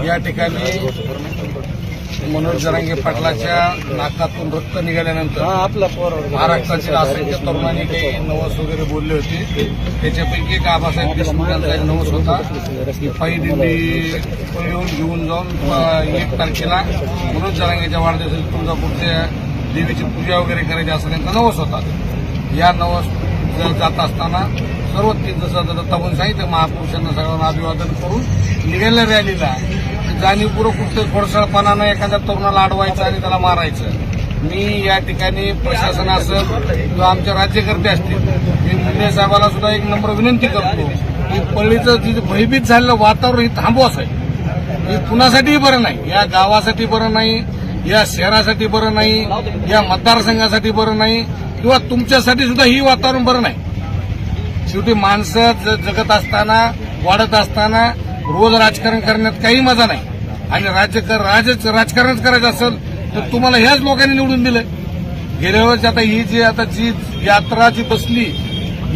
या ठिकाणी मनोज जरांगे पाटलाच्या नाकातून रक्त निघाल्यानंतर महाराष्ट्रातील असंख्य तरुणांनी काही नवस वगैरे बोलले होते. त्याच्यापैकी एक आबासाहेब देशमुख यांचा एक नवस होता की पायी दिंडी घेऊन जाऊन 1 तारखेला मनोज जरांगेच्या वाढदिवसाची तुळजापूरच्या देवीची पूजा वगैरे करायची असा त्यांचा नवस होता. या नवस जात असताना सर्व जसं दत्ताभाऊंनी सांगितलं महापुरुषांना सगळ्यांना अभिवादन करून निघायला रॅलीला जाणीवपूर्वक कुठं खोडसाळपणानं एखाद्या तरुणाला अडवायचं आणि त्याला मारायचं. मी या ठिकाणी प्रशासन असेल किंवा आमचे राज्यकर्ते असतील, मी मुंडे साहेबाला सुद्धा एक नम्र विनंती करतो की पल्लीचं जे भयभीत झालेलं वातावरण हे थांबवाच आहे. हे कुणासाठीही बरं नाही, या गावासाठी बरं नाही, या शहरासाठी बरं नाही, या मतदारसंघासाठी बरं नाही किंवा तुमच्यासाठी सुद्धा ही वातावरण बरं नाही. शेवटी माणसं जगत असताना वाढत असताना रोज राजकारण करण्यात काही मजा नाही आणि राजकारणच करायचं असेल तर तुम्हाला ह्याच लोकांनी निवडून दिलं. गेल्या वेळेस आता ही जी यात्रा जी बसली,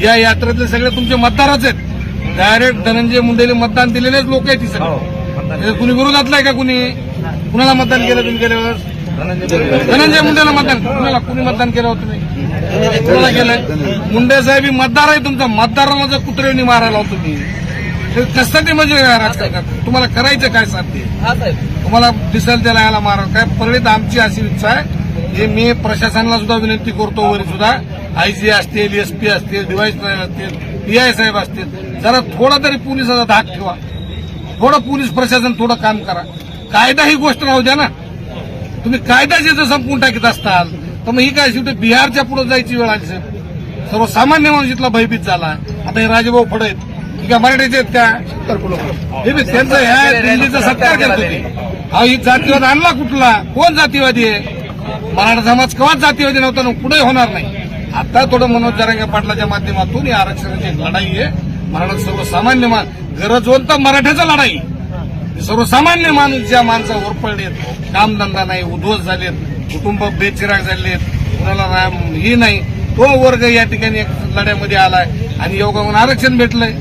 या यात्रेतले सगळे तुमचे मतदारच आहेत. डायरेक्ट धनंजय मुंडेला मतदान दिलेलेच लोक आहेत. ती सगळे कुणी विरोधातलं आहे का? कुणाला मतदान केलं तुम्ही गेल्या वेळेस? धनंजय मुंडेला मतदान. कुणी मतदान केलं होतं तुम्ही? कुणाला केलंय? मुंडे साहेब ही मतदार आहे तुमचा. मतदाराला जर कुत्र्यांनी मारायला होतो तुम्ही कशासाठी म्हणजे राजकारण तुम्हाला करायचं काय साध्य? तुम्हाला दिसेल त्याला याला मारा काय? परळीत आमची अशी इच्छा आहे की मी प्रशासनाला सुद्धा विनंती करतो, वरी सुद्धा आयजी असतील, एसपी असतील, डिवाईस असतील, पीआय साहेब असतील, जरा थोडा तरी पोलिसाचा धाक ठेवा. थोडं पोलीस प्रशासन थोडं काम करा. कायदा ही गोष्ट राहू द्या ना. तुम्ही कायद्याचे जर संपून टाकीत असताल तर मग ही काय शेवटी बिहारच्या पुढे जायची वेळ आली. सर्वसामान्य माणूस इथला भयभीत झाला. आता हे राजेभाऊ फड आहेत, का मराठीचे आहेत का? हे त्यांचं ह्या दिल्लीचा सत्कार करत होते. हा ही जातीवाद आणला कुठला? कोण जातीवादी आहे? मराठा समाज केव्हाच जातीवादी नव्हता, पुढे होणार नाही. आता थोडं मनोज जरांगे पाटलाच्या माध्यमातून या आरक्षणाची लढाई आहे. मराठा सर्वसामान्य गरजवंत मराठ्याचा लढाई. सर्वसामान्य माणूस ज्या माणसावर पडलेत, कामधंदा नाही, उद्ध्वस्त झालेत, कुटुंब बेचिराग झालेत, कुणाला ही नाही, तो वर्ग या ठिकाणी एक लढ्यामध्ये आलाय आणि योगावून आरक्षण भेटलंय.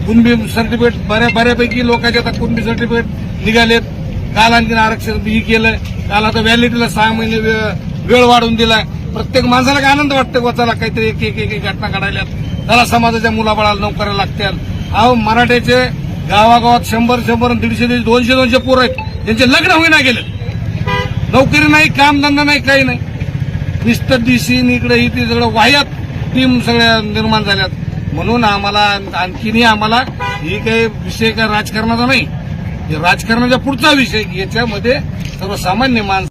कुणबी सर्टिफिकेट बऱ्यापैकी लोकांचे आता कुणबी सर्टिफिकेट निघालेत. काल आणखी आरक्षण ही केलंय. काल आता व्हॅलिडिटीला 6 महिने वेळ वाढवून दिलाय. प्रत्येक माणसाला काय आनंद वाटतं वाचायला काहीतरी एक घटना घडायल्यात. त्याला समाजाच्या मुलाबाळाला नोकऱ्या लागतात. अहो मराठ्याचे गावागावात 100, 150, 200 पोरं आहेत त्यांचे लग्न होईना गेले. नोकरी नाही, कामधंदा नाही, काही नाही. मिस्टर डीसी इकडे ही ती सगळं वाह्यात टीम सगळ्या निर्माण झाल्यात. म्हणून आणखीनही आम्हाला ही काही विषय काय राजकारणाचा नाही, राजकारणाचा पुढचा विषय. याच्यामध्ये सर्वसामान्य माणसं